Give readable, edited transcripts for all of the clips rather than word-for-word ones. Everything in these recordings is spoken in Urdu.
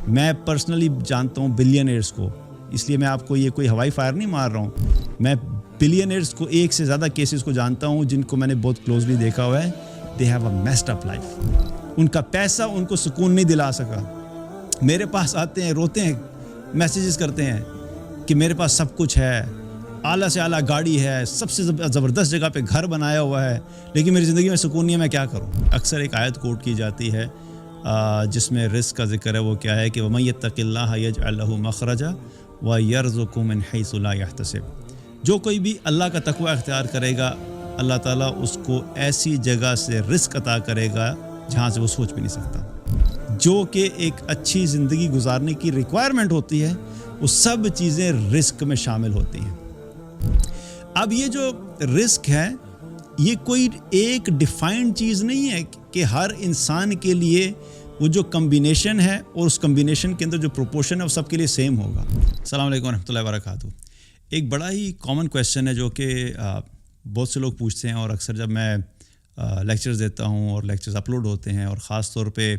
میں پرسنلی جانتا ہوں بلینئرز کو، اس لیے میں آپ کو یہ کوئی ہوائی فائر نہیں مار رہا ہوں، میں بلینئرز کو ایک سے زیادہ کیسز کو جانتا ہوں جن کو میں نے بہت کلوزلی دیکھا ہوا ہے. They have a messed up life. ان کا پیسہ ان کو سکون نہیں دلا سکا. میرے پاس آتے ہیں، روتے ہیں، میسیجز کرتے ہیں کہ میرے پاس سب کچھ ہے، اعلیٰ سے اعلیٰ گاڑی ہے، سب سے زبردست جگہ پہ گھر بنایا ہوا ہے، لیکن میری زندگی میں سکون نہیں ہے، میں کیا کروں؟ اکثر ایک آیت کوٹ کی جاتی ہے جس میں رزق کا ذکر ہے. وہ کیا ہے کہ وَمَن يَتَّقِ اللَّهَ يَجْعَل لَهُ مَخْرَجًا وَيَرْزُقْهُ مِنْ حَيْثُ لَا يَحْتَسِبُ. جو کوئی بھی اللہ کا تقوی اختیار کرے گا، اللہ تعالیٰ اس کو ایسی جگہ سے رزق عطا کرے گا جہاں سے وہ سوچ بھی نہیں سکتا. جو کہ ایک اچھی زندگی گزارنے کی ریکوائرمنٹ ہوتی ہے، وہ سب چیزیں رزق میں شامل ہوتی ہیں. اب یہ جو رزق ہے، یہ کوئی ایک ڈیفائنڈ چیز نہیں ہے کہ ہر انسان کے لیے وہ جو کمبینیشن ہے اور اس کمبینیشن کے اندر جو پروپورشن ہے وہ سب کے لیے سیم ہوگا. السلام علیکم ورحمۃ اللہ وبرکاتہ. ایک بڑا ہی کامن کویشچن ہے جو کہ بہت سے لوگ پوچھتے ہیں، اور اکثر جب میں لیکچرز دیتا ہوں اور لیکچرز اپلوڈ ہوتے ہیں، اور خاص طور پہ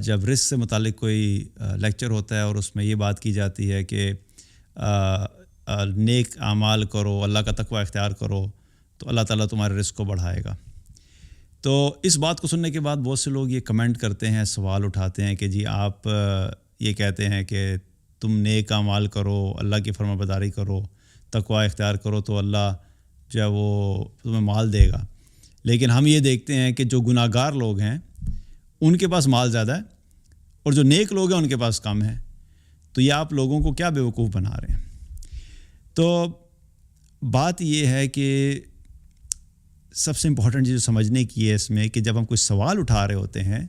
جب رزق سے متعلق کوئی لیکچر ہوتا ہے اور اس میں یہ بات کی جاتی ہے کہ نیک اعمال کرو، اللہ کا تقوی اختیار کرو تو اللہ تعالیٰ تمہارے رزق کو بڑھائے گا. تو اس بات کو سننے کے بعد بہت سے لوگ یہ کمنٹ کرتے ہیں، سوال اٹھاتے ہیں کہ جی آپ یہ کہتے ہیں کہ تم نیک اعمال کرو، اللہ کی فرما برداری کرو، تقوی اختیار کرو تو اللہ جو ہے وہ تمہیں مال دے گا، لیکن ہم یہ دیکھتے ہیں کہ جو گناہ گار لوگ ہیں ان کے پاس مال زیادہ ہے اور جو نیک لوگ ہیں ان کے پاس کم ہے. تو یہ آپ لوگوں کو کیا بیوقوف بنا رہے ہیں؟ تو بات یہ ہے کہ سب سے امپورٹنٹ چیز سمجھنے کی ہے اس میں کہ جب ہم کوئی سوال اٹھا رہے ہوتے ہیں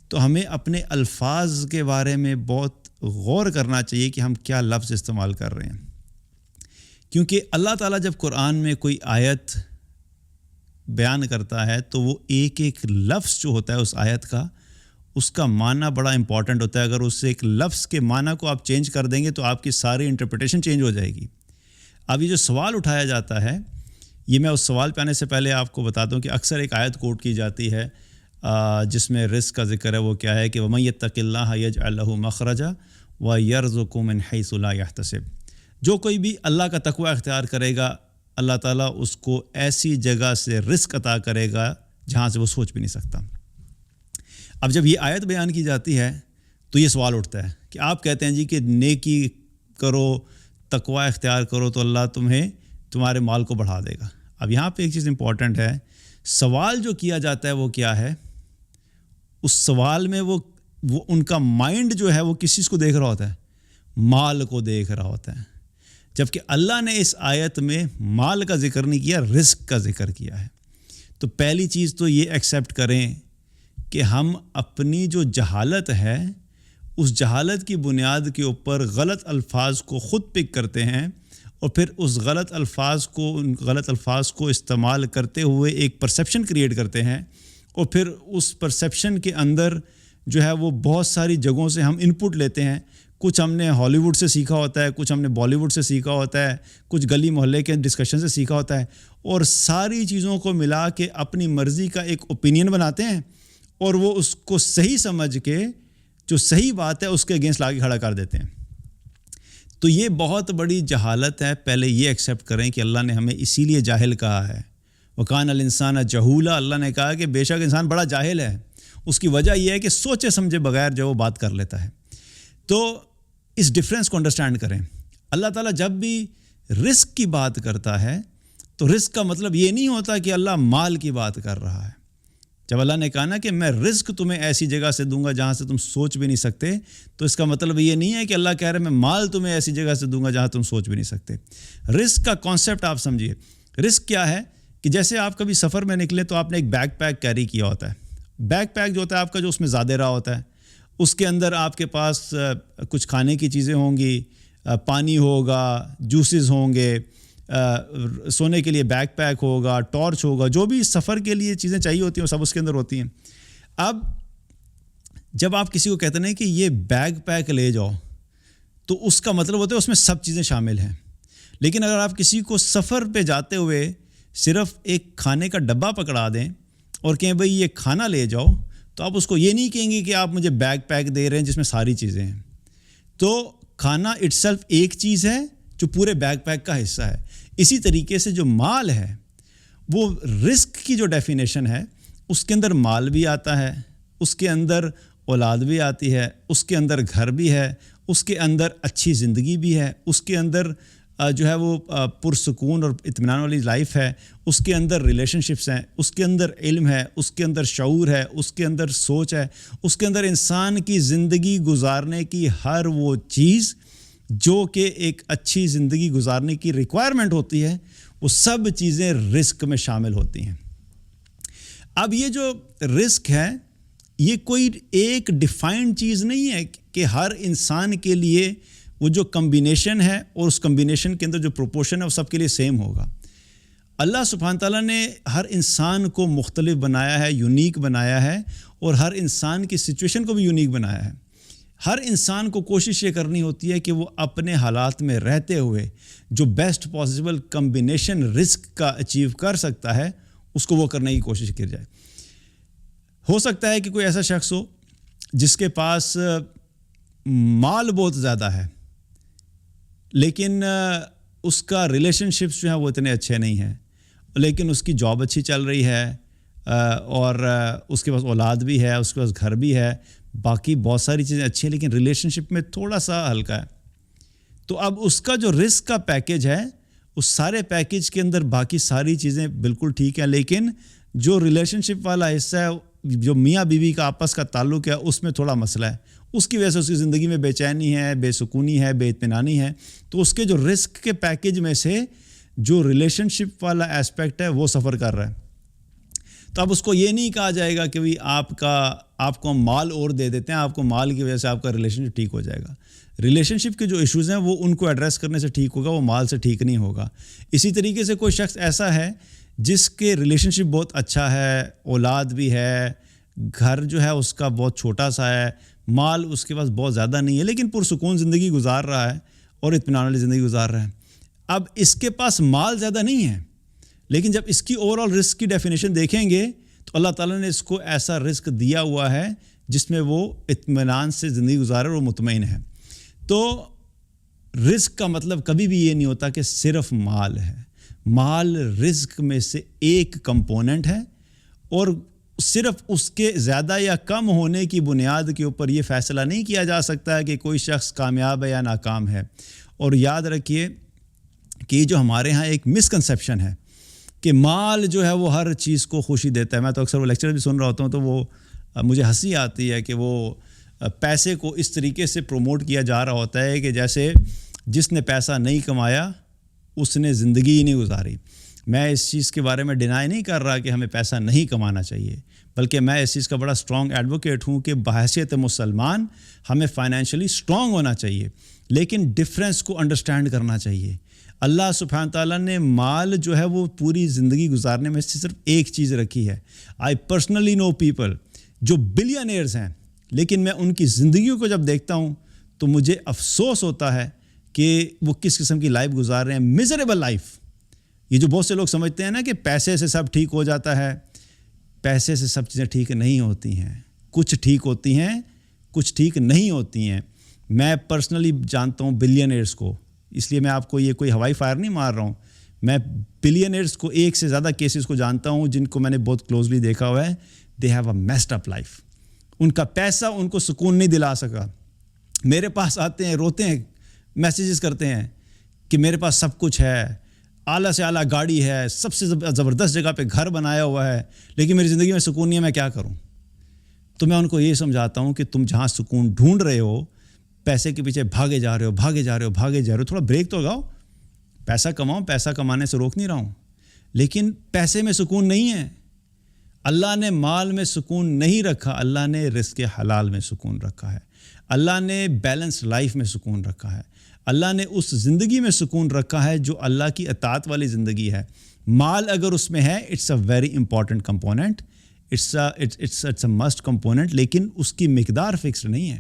تو ہمیں اپنے الفاظ کے بارے میں بہت غور کرنا چاہیے کہ ہم کیا لفظ استعمال کر رہے ہیں. کیونکہ اللہ تعالیٰ جب قرآن میں کوئی آیت بیان کرتا ہے تو وہ ایک ایک لفظ جو ہوتا ہے اس آیت کا، اس کا معنی بڑا امپورٹنٹ ہوتا ہے. اگر اس ایک لفظ کے معنی کو آپ چینج کر دیں گے تو آپ کی ساری انٹرپریٹیشن چینج ہو جائے گی. اب یہ جو سوال اٹھایا جاتا ہے، یہ میں اس سوال پہ آنے سے پہلے آپ کو بتاتا ہوں کہ اکثر ایک آیت کوٹ کی جاتی ہے جس میں رزق کا ذکر ہے. وہ کیا ہے کہ وَمَن يَتَّقِ اللَّهَ يَجْعَل لَهُ مَخْرَجًا وَيَرْزُقْهُ مِنْ حَيْثُ لَا يَحْتَسِبُ. جو کوئی بھی اللہ کا تقوی اختیار کرے گا، اللہ تعالیٰ اس کو ایسی جگہ سے رزق عطا کرے گا جہاں سے وہ سوچ بھی نہیں سکتا. اب جب یہ آیت بیان کی جاتی ہے تو یہ سوال اٹھتا ہے کہ آپ کہتے ہیں جی کہ نیکی کرو، تقوی اختیار کرو تو اللہ تمہارے مال کو بڑھا دے گا. اب یہاں پہ ایک چیز امپورٹنٹ ہے، سوال جو کیا جاتا ہے وہ کیا ہے؟ اس سوال میں وہ ان کا مائنڈ جو ہے وہ کس چیز کو دیکھ رہا ہوتا ہے؟ مال کو دیکھ رہا ہوتا ہے. جبکہ اللہ نے اس آیت میں مال کا ذکر نہیں کیا، رزق کا ذکر کیا ہے. تو پہلی چیز تو یہ ایکسیپٹ کریں کہ ہم اپنی جو جہالت ہے اس جہالت کی بنیاد کے اوپر غلط الفاظ کو خود پک کرتے ہیں، اور پھر اس غلط الفاظ کو استعمال کرتے ہوئے ایک پرسیپشن کریٹ کرتے ہیں، اور پھر اس پرسیپشن کے اندر جو ہے وہ بہت ساری جگہوں سے ہم انپٹ لیتے ہیں. کچھ ہم نے ہالی ووڈ سے سیکھا ہوتا ہے، کچھ ہم نے بالی ووڈ سے سیکھا ہوتا ہے، کچھ گلی محلے کے ڈسکشن سے سیکھا ہوتا ہے، اور ساری چیزوں کو ملا کے اپنی مرضی کا ایک اوپینین بناتے ہیں، اور وہ اس کو صحیح سمجھ کے جو صحیح بات ہے اس کے اگینسٹ لا کے کھڑا کر دیتے ہیں. تو یہ بہت بڑی جہالت ہے. پہلے یہ ایکسیپٹ کریں کہ اللہ نے ہمیں اسی لیے جاہل کہا ہے. وَقَانَ الْإِنسَانَ جَهُولًا. اللہ نے کہا کہ بے شک انسان بڑا جاہل ہے. اس کی وجہ یہ ہے کہ سوچے سمجھے بغیر جو وہ بات کر لیتا ہے. تو اس ڈفرینس کو انڈرسٹینڈ کریں. اللہ تعالیٰ جب بھی رزق کی بات کرتا ہے تو رزق کا مطلب یہ نہیں ہوتا کہ اللہ مال کی بات کر رہا ہے. جب اللہ نے کہا نا کہ میں رزق تمہیں ایسی جگہ سے دوں گا جہاں سے تم سوچ بھی نہیں سکتے، تو اس کا مطلب یہ نہیں ہے کہ اللہ کہہ رہے میں مال تمہیں ایسی جگہ سے دوں گا جہاں تم سوچ بھی نہیں سکتے. رزق کا کانسیپٹ آپ سمجھیے. رزق کیا ہے کہ جیسے آپ کبھی سفر میں نکلے تو آپ نے ایک بیگ پیک کیری کیا ہوتا ہے. بیگ پیک جو ہوتا ہے آپ کا، جو اس میں زیادہ رہا ہوتا ہے، اس کے اندر آپ کے پاس کچھ کھانے کی چیزیں ہوں گی، پانی ہوگا، جوسز ہوں گے، سونے کے لیے بیگ پیک ہوگا، ٹارچ ہوگا، جو بھی سفر کے لیے چیزیں چاہیے ہوتی ہیں وہ سب اس کے اندر ہوتی ہیں. اب جب آپ کسی کو کہتے ہیں کہ یہ بیگ پیک لے جاؤ تو اس کا مطلب ہوتا ہے اس میں سب چیزیں شامل ہیں. لیکن اگر آپ کسی کو سفر پہ جاتے ہوئے صرف ایک کھانے کا ڈبہ پکڑا دیں اور کہیں بھئی یہ کھانا لے جاؤ، تو آپ اس کو یہ نہیں کہیں گے کہ آپ مجھے بیگ پیک دے رہے ہیں جس میں ساری چیزیں ہیں. تو کھانا اٹ سیلف ایک چیز ہے جو پورے بیگ پیک کا حصہ ہے. اسی طریقے سے جو مال ہے وہ رزق کی جو ڈیفینیشن ہے اس کے اندر مال بھی آتا ہے, اس کے اندر اولاد بھی آتی ہے, اس کے اندر گھر بھی ہے, اس کے اندر اچھی زندگی بھی ہے, اس کے اندر جو ہے وہ پرسکون اور اطمینان والی لائف ہے, اس کے اندر ریلیشن شپس ہیں, اس کے اندر علم ہے, اس کے اندر شعور ہے, اس کے اندر سوچ ہے, اس کے اندر انسان کی زندگی گزارنے کی ہر وہ چیز جو کہ ایک اچھی زندگی گزارنے کی ریکوائرمنٹ ہوتی ہے, وہ سب چیزیں رزق میں شامل ہوتی ہیں. اب یہ جو رزق ہے یہ کوئی ایک ڈیفائنڈ چیز نہیں ہے کہ ہر انسان کے لیے وہ جو کمبینیشن ہے اور اس کمبینیشن کے اندر جو پروپورشن ہے وہ سب کے لیے سیم ہوگا. اللہ سبحانہ تعالیٰ نے ہر انسان کو مختلف بنایا ہے, یونیک بنایا ہے, اور ہر انسان کی سچویشن کو بھی یونیک بنایا ہے. ہر انسان کو کوشش یہ کرنی ہوتی ہے کہ وہ اپنے حالات میں رہتے ہوئے جو بیسٹ پاسبل کمبینیشن رزق کا اچیو کر سکتا ہے اس کو وہ کرنے کی کوشش کی جائے. ہو سکتا ہے کہ کوئی ایسا شخص ہو جس کے پاس مال بہت زیادہ ہے لیکن اس کا ریلیشن شپس جو ہیں وہ اتنے اچھے نہیں ہیں, لیکن اس کی جاب اچھی چل رہی ہے اور اس کے پاس اولاد بھی ہے, اس کے پاس گھر بھی ہے, باقی بہت ساری چیزیں اچھی ہیں لیکن ریلیشن شپ میں تھوڑا سا ہلکا ہے. تو اب اس کا جو رزق کا پیکیج ہے اس سارے پیکیج کے اندر باقی ساری چیزیں بالکل ٹھیک ہیں, لیکن جو ریلیشن شپ والا حصہ ہے جو میاں بیوی کا آپس کا تعلق ہے اس میں تھوڑا مسئلہ ہے, اس کی وجہ سے اس کی زندگی میں بے چینی ہے, بے سکونی ہے, بے اطمینانی ہے. تو اس کے جو رزق کے پیکیج میں سے جو ریلیشن شپ والا ایسپیکٹ ہے وہ سفر کر رہا ہے. تو اب اس کو یہ نہیں کہا جائے گا کہ بھئی آپ کو ہم مال اور دے دیتے ہیں, آپ کو مال کی وجہ سے آپ کا ریلیشن شپ ٹھیک ہو جائے گا. ریلیشن شپ کے جو ایشوز ہیں وہ ان کو ایڈریس کرنے سے ٹھیک ہوگا, وہ مال سے ٹھیک نہیں ہوگا. اسی طریقے سے کوئی شخص ایسا ہے جس کے ریلیشن شپ بہت اچھا ہے, اولاد بھی ہے, گھر جو ہے اس کا بہت چھوٹا سا ہے, مال اس کے پاس بہت زیادہ نہیں ہے, لیکن پرسکون زندگی گزار رہا ہے اور اطمینان والی زندگی گزار رہا ہے. اب اس کے پاس مال زیادہ نہیں ہے, لیکن جب اس کی اوور آل رزق کی ڈیفینیشن دیکھیں گے تو اللہ تعالیٰ نے اس کو ایسا رزق دیا ہوا ہے جس میں وہ اطمینان سے زندگی گزارے اور مطمئن ہے. تو رزق کا مطلب کبھی بھی یہ نہیں ہوتا کہ صرف مال ہے. مال رزق میں سے ایک کمپوننٹ ہے, اور صرف اس کے زیادہ یا کم ہونے کی بنیاد کے اوپر یہ فیصلہ نہیں کیا جا سکتا ہے کہ کوئی شخص کامیاب ہے یا ناکام ہے. اور یاد رکھیے کہ یہ جو ہمارے ہاں ایک مسکنسیپشن ہے کہ مال جو ہے وہ ہر چیز کو خوشی دیتا ہے. میں تو اکثر وہ لیکچر بھی سن رہا ہوتا ہوں تو وہ مجھے ہنسی آتی ہے کہ وہ پیسے کو اس طریقے سے پروموٹ کیا جا رہا ہوتا ہے کہ جیسے جس نے پیسہ نہیں کمایا اس نے زندگی ہی نہیں گزاری. میں اس چیز کے بارے میں ڈینائی نہیں کر رہا کہ ہمیں پیسہ نہیں کمانا چاہیے, بلکہ میں اس چیز کا بڑا اسٹرانگ ایڈوکیٹ ہوں کہ بحیثیت مسلمان ہمیں فائنینشلی اسٹرانگ ہونا چاہیے, لیکن ڈفرینس کو انڈرسٹینڈ کرنا چاہیے. اللہ سبحانہ تعالیٰ نے مال جو ہے وہ پوری زندگی گزارنے میں سے صرف ایک چیز رکھی ہے. آئی پرسنلی نو پیپل جو بلینئرز ہیں, لیکن میں ان کی زندگیوں کو جب دیکھتا ہوں تو مجھے افسوس ہوتا ہے کہ وہ کس قسم کی لائف گزار رہے ہیں, میزریبل لائف. یہ جو بہت سے لوگ سمجھتے ہیں نا کہ پیسے سے سب ٹھیک ہو جاتا ہے, پیسے سے سب چیزیں ٹھیک نہیں ہوتی ہیں. کچھ ٹھیک ہوتی ہیں, کچھ ٹھیک نہیں ہوتی ہیں. میں پرسنلی جانتا ہوں بلینئرز کو, اس لیے میں آپ کو یہ کوئی ہوائی فائر نہیں مار رہا ہوں. میں بلینئرز کو ایک سے زیادہ کیسز کو جانتا ہوں جن کو میں نے بہت کلوزلی دیکھا ہوا ہے. They have a messed up life. ان کا پیسہ ان کو سکون نہیں دلا سکا. میرے پاس آتے ہیں, روتے ہیں, میسیجز کرتے ہیں کہ میرے پاس سب کچھ ہے, اعلیٰ سے اعلیٰ گاڑی ہے, سب سے زبردست جگہ پہ گھر بنایا ہوا ہے, لیکن میری زندگی میں سکون نہیں ہے, میں کیا کروں؟ تو میں ان کو یہ سمجھاتا ہوں کہ تم جہاں سکون ڈھونڈ رہے ہو, پیسے کے پیچھے بھاگے جا رہے ہو, تھوڑا بریک تو لگاؤ. پیسہ کماؤ, پیسہ کمانے سے روک نہیں رہا ہوں, لیکن پیسے میں سکون نہیں ہے. اللہ نے مال میں سکون نہیں رکھا, اللہ نے رزق حلال میں سکون رکھا ہے. اللہ نے بیلنس لائف میں سکون رکھا ہے. اللہ نے اس زندگی میں سکون رکھا ہے جو اللہ کی اطاعت والی زندگی ہے. مال اگر اس میں ہے, it's a very important component, it's a must component, لیکن اس کی مقدار فکس نہیں ہے.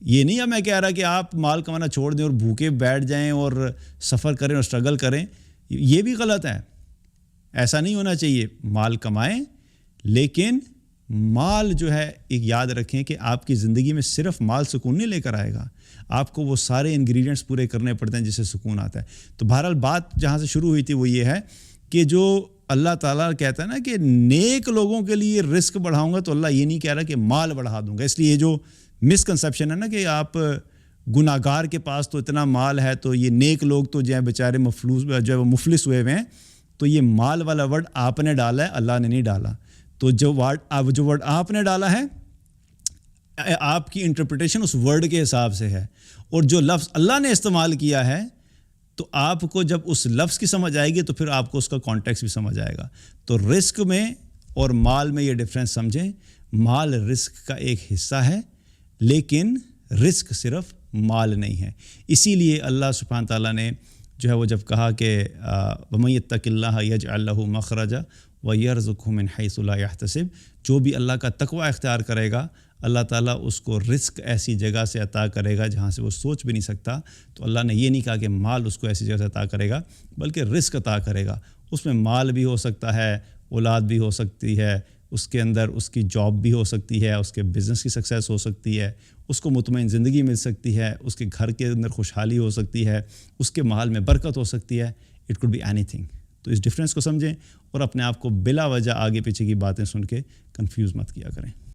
یہ نہیں ہے میں کہہ رہا کہ آپ مال کمانا چھوڑ دیں اور بھوکے بیٹھ جائیں اور سفر کریں اور سٹرگل کریں, یہ بھی غلط ہے. ایسا نہیں ہونا چاہیے. مال کمائیں لیکن مال جو ہے ایک یاد رکھیں کہ آپ کی زندگی میں صرف مال سکون نہیں لے کر آئے گا، آپ کو وہ سارے انگریڈینٹس پورے کرنے پڑتے ہیں جس سے سکون آتا ہے. تو بہرحال بات جہاں سے شروع ہوئی تھی وہ یہ ہے کہ جو اللہ تعالیٰ کہتا ہے نا کہ نیک لوگوں کے لیے رزق بڑھاؤں گا، تو اللہ یہ نہیں کہہ رہا کہ مال بڑھا دوں گا. اس لیے یہ جو مسکنسیپشن ہے نا کہ آپ گناہ گار کے پاس تو اتنا مال ہے تو یہ نیک لوگ تو جو ہے بیچارے مفلس ہوئے ہوئے ہیں، تو یہ مال والا ورڈ آپ نے ڈالا ہے، اللہ نے نہیں ڈالا. تو جو ورڈ آپ نے ڈالا ہے، آپ کی انٹرپریٹیشن اس ورڈ کے حساب سے ہے، اور جو لفظ اللہ نے استعمال کیا ہے تو آپ کو جب اس لفظ کی سمجھ آئے گی تو پھر آپ کو اس کا کانٹیکس بھی سمجھ آئے گا. تو رزق میں اور مال میں یہ ڈفرینس سمجھیں. مال رزق کا ایک حصہ ہے، لیکن رزق صرف مال نہیں ہے. اسی لیے اللہ سبحانہ تعالیٰ نے جو ہے وہ جب کہا کہ وَمَن يَتَّقِ اللَّهَ يَجْعَل لَّهُ مَخْرَجًا وَيَرْزُقْهُ مِنْ حَيْثُ لَا يَحْتَسِبُ، جو بھی اللہ کا تقوی اختیار کرے گا اللہ تعالیٰ اس کو رزق ایسی جگہ سے عطا کرے گا جہاں سے وہ سوچ بھی نہیں سکتا. تو اللہ نے یہ نہیں کہا کہ مال اس کو ایسی جگہ سے عطا کرے گا، بلکہ رزق عطا کرے گا. اس میں مال بھی ہو سکتا ہے، اولاد بھی ہو سکتی ہے، اس کے اندر اس کی جاب بھی ہو سکتی ہے، اس کے بزنس کی سکسیس ہو سکتی ہے، اس کو مطمئن زندگی مل سکتی ہے، اس کے گھر کے اندر خوشحالی ہو سکتی ہے، اس کے مال میں برکت ہو سکتی ہے. It could be anything. تو اس ڈفرینس کو سمجھیں اور اپنے آپ کو بلا وجہ آگے پیچھے کی باتیں سن کے کنفیوز مت کیا کریں.